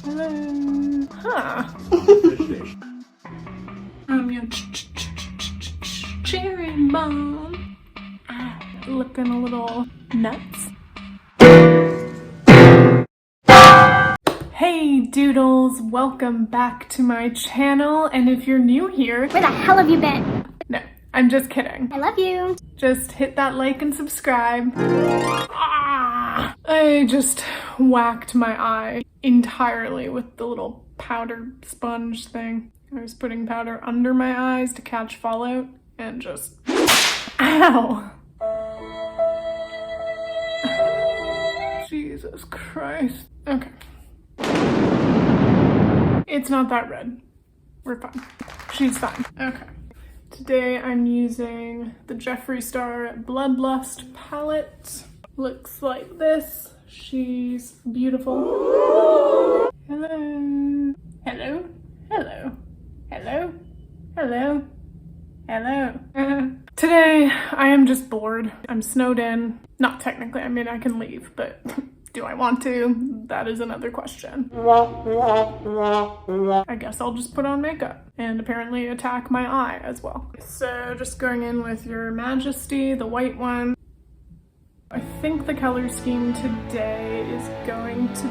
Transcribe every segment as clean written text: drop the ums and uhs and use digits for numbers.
Hello. Huh. I'm your cheering mom. Looking a little nuts. Hey Doodles, welcome back to my channel, and if you're new here, where the hell have you been? No, I'm just kidding. I love you. Just hit that like and subscribe. I just whacked my eye entirely with the little powder sponge thing. I was putting powder under my eyes to catch fallout and just, ow! Jesus Christ. Okay. It's not that red. We're fine. She's fine. Okay. Today I'm using the Jeffree Star Bloodlust palette. Looks like this. She's beautiful. Hello. Hello. Hello. Hello. Hello. Hello. Today I am just bored. I'm snowed in. Not technically, I mean I can leave, but do I want to? That is another question. I guess I'll just put on makeup and apparently attack my eye as well. So just going in with Your Majesty, the white one. I think the color scheme today is going to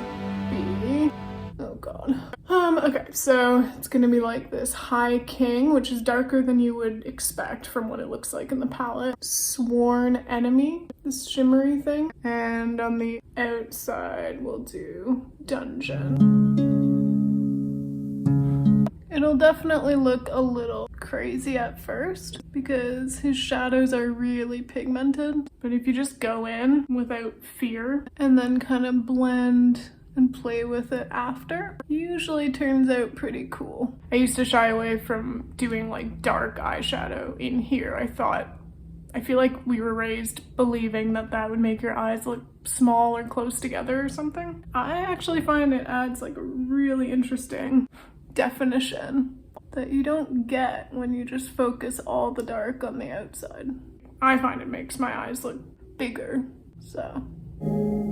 be, oh god. Okay, so it's gonna be like this High King, which is darker than you would expect from what it looks like in the palette. Sworn Enemy, this shimmery thing. And on the outside, we'll do Dungeon. It'll definitely look a little crazy at first because his shadows are really pigmented. But if you just go in without fear and then kind of blend and play with it after, usually turns out pretty cool. I used to shy away from doing like dark eyeshadow in here. I feel like we were raised believing that that would make your eyes look small or close together or something. I actually find it adds like a really interesting definition that you don't get when you just focus all the dark on the outside. I find it makes my eyes look bigger, so.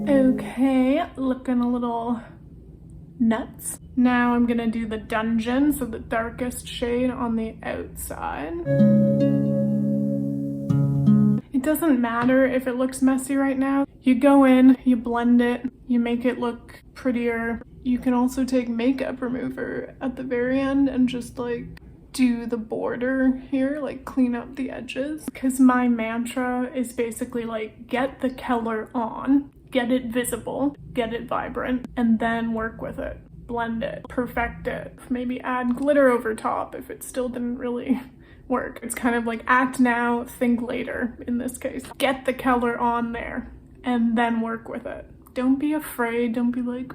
Okay, looking a little nuts. Now I'm gonna do the Dungeon, so the darkest shade on the outside. It doesn't matter if it looks messy right now. You go in, you blend it, you make it look prettier. You can also take makeup remover at the very end and just like do the border here, like clean up the edges. Because my mantra is basically like, get the color on, get it visible, get it vibrant, and then work with it. Blend it, perfect it, maybe add glitter over top if it still didn't really work. It's kind of like act now, think later in this case. Get the color on there and then work with it. Don't be afraid, don't be like,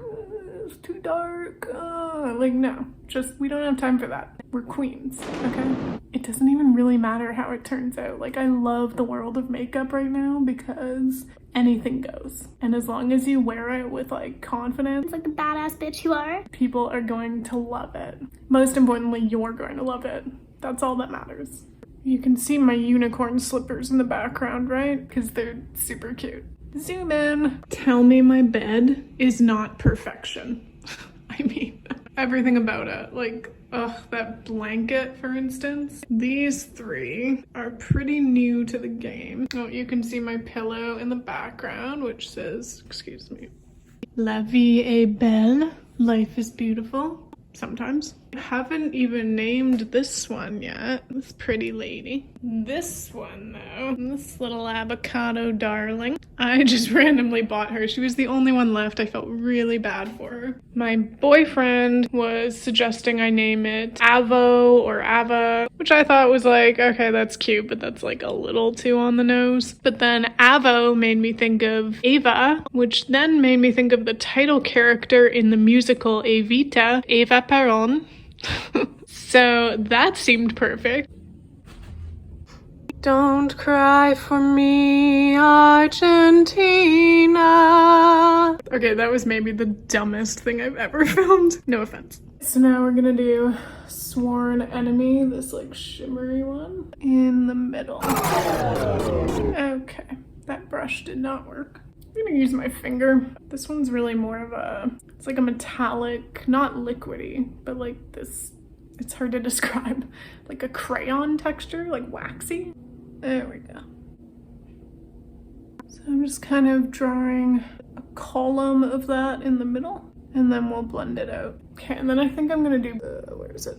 it's too dark. Like, no, just, we don't have time for that. We're queens, okay? It doesn't even really matter how it turns out. Like, I love the world of makeup right now because anything goes. And as long as you wear it with like confidence, Like the badass bitch you are, people are going to love it. Most importantly, you're going to love it. That's all that matters. You can see my unicorn slippers in the background, right? Because they're super cute. Zoom in. Tell me my bed is not perfection. I mean, everything about it. Like, ugh, that blanket, for instance. These three are pretty new to the game. Oh, you can see my pillow in the background, which says, excuse me, La vie est belle. Life is beautiful. Sometimes. I haven't even named this one yet. This pretty lady. This one though, this little avocado darling. I just randomly bought her. She was the only one left. I felt really bad for her. My boyfriend was suggesting I name it Avo or Ava, which I thought was like, okay, that's cute, but that's like a little too on the nose. But then Avo made me think of Ava, which then made me think of the title character in the musical Evita, Eva Peron. So that seemed perfect. Don't cry for me, Argentina. Okay, that was maybe the dumbest thing I've ever filmed. No offense. So now we're gonna do Sworn Enemy, this like shimmery one, in the middle. Okay, that brush did not work. I'm gonna use my finger. This one's really more of a, it's like a metallic, not liquidy, but like this, it's hard to describe, like a crayon texture, like waxy. There we go. So I'm just kind of drawing a column of that in the middle, and then we'll blend it out. Okay, and then I think I'm gonna do, where is it?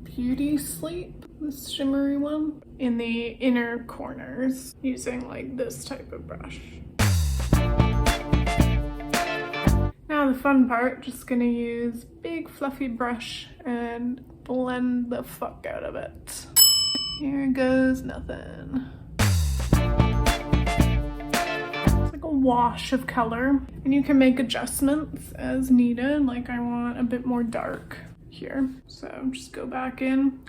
Beauty Sleep, this shimmery one, in the inner corners, using like this type of brush. Now the fun part, just gonna use big fluffy brush and blend the fuck out of it. Here goes nothing. It's like a wash of color, and you can make adjustments as needed. Like I want a bit more dark here, so just go back in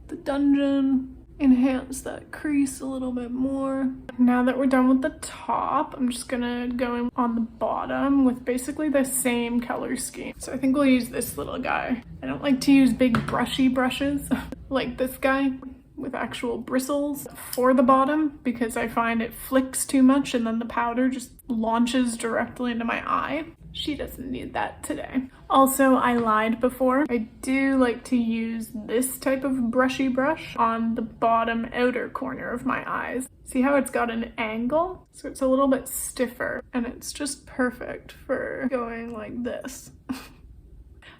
the dungeon, enhance that crease a little bit more. Now that we're done with the top, I'm just gonna go in on the bottom with basically the same color scheme. So I think we'll use this little guy. I don't like to use big brushy brushes like this guy with actual bristles for the bottom, because I find it flicks too much and then the powder just launches directly into my eye. She doesn't need that today. Also, I lied before. I do like to use this type of brushy brush on the bottom outer corner of my eyes. See how it's got an angle? So it's a little bit stiffer, and it's just perfect for going like this.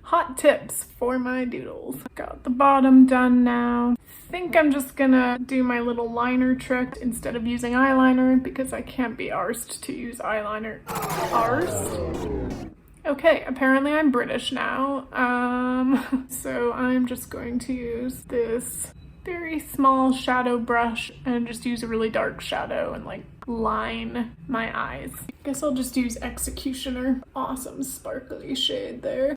Hot tips for my doodles. Got the bottom done now. I think I'm just gonna do my little liner trick instead of using eyeliner, because I can't be arsed to use eyeliner. Arsed? Okay, apparently I'm British now. So I'm just going to use this very small shadow brush and just use a really dark shadow and like line my eyes. Guess I'll just use Executioner. Awesome sparkly shade there.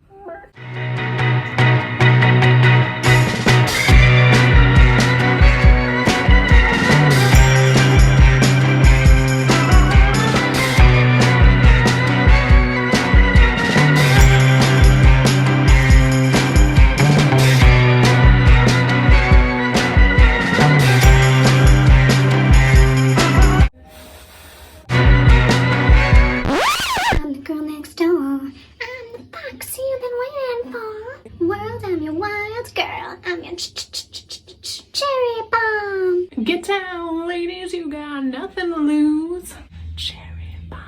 Cherry bomb. Get down, ladies, you got nothing to lose. Cherry bomb.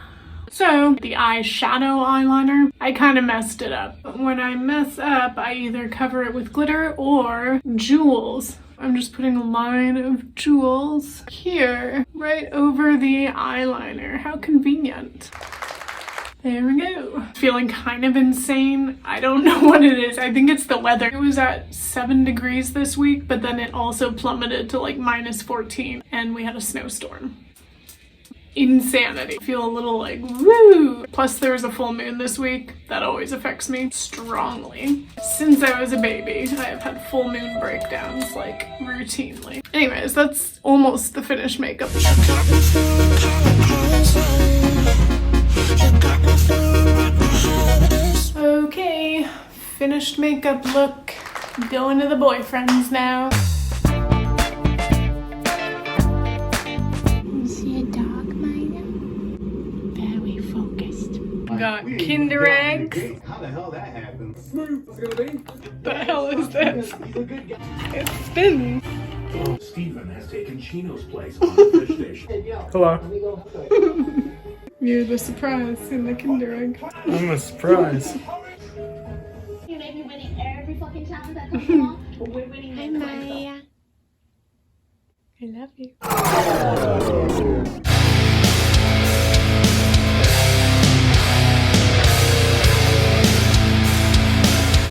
So, the eyeshadow eyeliner, I kind of messed it up. When I mess up, I either cover it with glitter or jewels. I'm just putting a line of jewels here, right over the eyeliner. How convenient. There we go. Feeling kind of insane. I don't know what it is. I think it's the weather. It was at 7 degrees this week, but then it also plummeted to like -14, and we had a snowstorm. Insanity. Feel a little like, woo! Plus there's a full moon this week. That always affects me strongly. Since I was a baby, I have had full moon breakdowns like routinely. Anyways, that's almost the finished makeup. Okay, finished makeup look. Going to the boyfriends now. You see a dog, Maya? Very focused. Got Kinder eggs. How the hell that happened? What's it gonna be? The hell is this? He's a good guy. It spins. Stephen has taken Chino's place on the fish station. Hello. You're the surprise in the Kinder egg. I'm a surprise. You may be winning every fucking challenge that comes along, but we're winning Hi, the quiz. Maya. I love you.